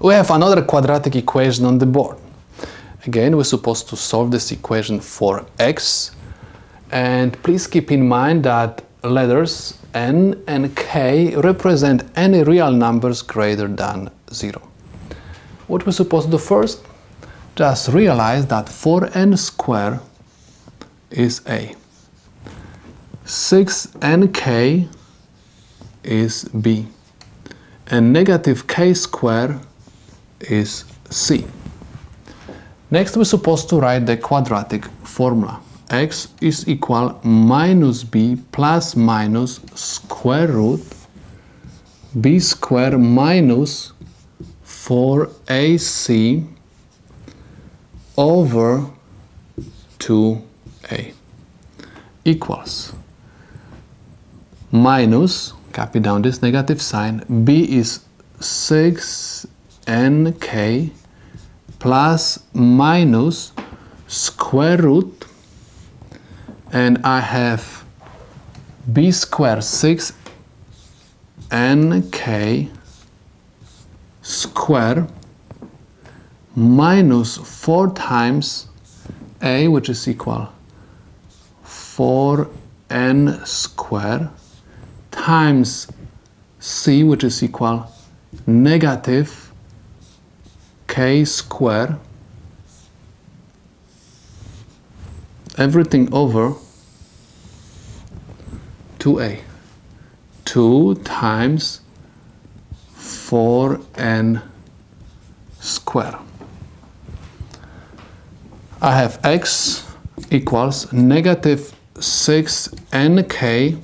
We have another quadratic equation on the board. Again, we're supposed to solve this equation for x, and please keep in mind that letters n and k represent any real numbers greater than 0. What we're supposed to do first? Just realize that 4n² is a, 6nk is b, and negative k² is c. Next, we're supposed to write the quadratic formula. X is equal minus b plus minus square root b square minus 4ac over 2a equals minus, copy down this negative sign, b is 6nk plus minus square root, and I have b squared 6nk square minus 4 times a, which is equal 4n square, times c, which is equal negative k square, everything over 2a. 2 times 4n square. I have x equals negative 6nk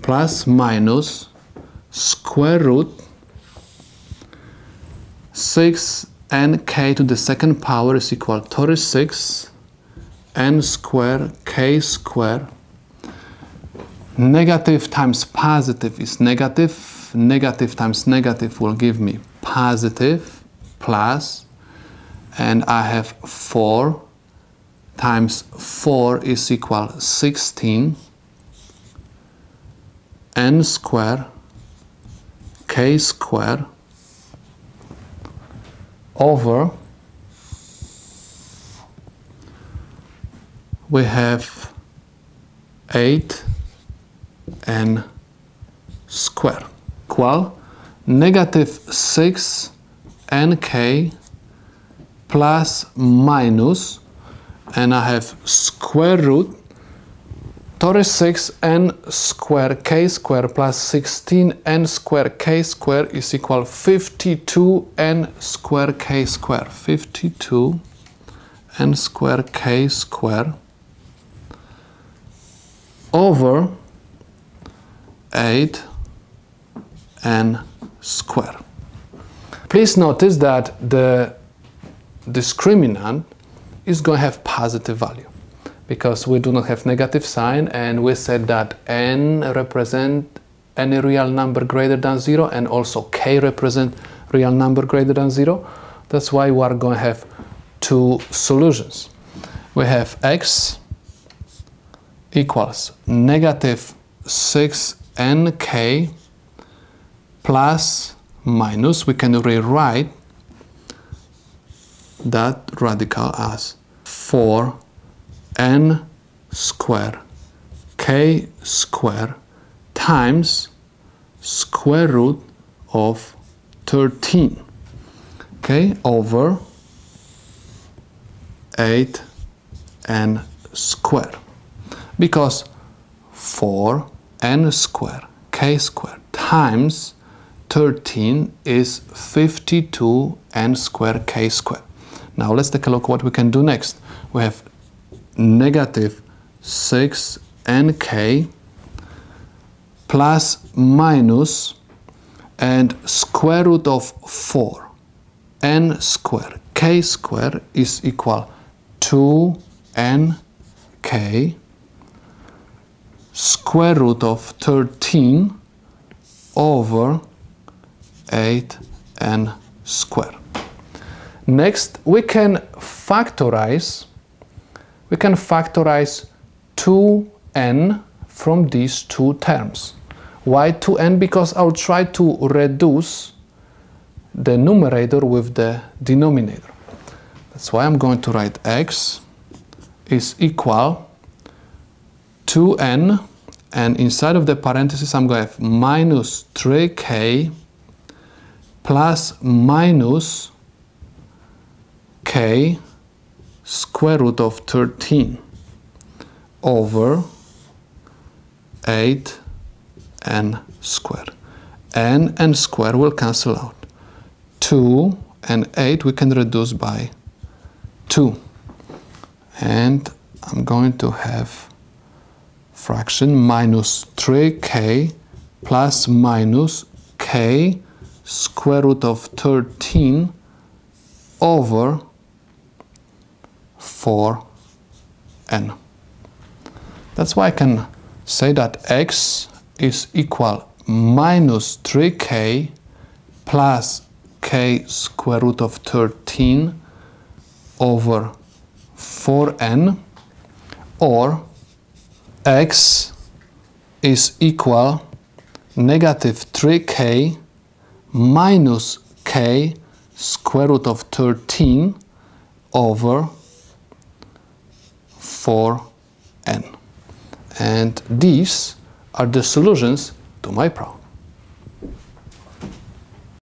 plus minus square root 6nk to the second power is equal 36 n square k square. Negative times positive is negative. Negative times negative will give me positive plus, and I have 4 times 4 is equal 16 n square k square over, we have 8n square equal negative 6nk plus minus, and I have square root 36n square k square plus 16n square k square is equal 52n square k square. 52n square k square over 8n square. Please notice that the discriminant is going to have positive value because we do not have negative sign, and we said that n represent any real number greater than 0, and also k represent real number greater than 0. That's why we are going to have two solutions. We have x equals negative 6nk plus minus, we can rewrite that radical as 4n square k square times square root of 13, okay, over 8n square, because 4n square k square times 13 is 52n square k square. Now let's take a look what we can do next. We have negative 6nk plus minus and square root of 4 n square k square is equal 2nk square root of 13 over 8n square. Next, we can factorize 2n from these two terms. Why 2n? Because I'll try to reduce the numerator with the denominator. That's why I'm going to write x is equal 2n, and inside of the parentheses I'm going to have minus 3k plus minus k square root of 13 over 8n squared. N and square will cancel out. 2 and 8 we can reduce by 2. And I'm going to have fraction minus 3k plus minus k square root of 13 over 4n. That's why I can say that x is equal minus 3k plus k square root of 13 over 4n, or x is equal negative 3k minus k square root of 13 over 4n. And these are the solutions to my problem.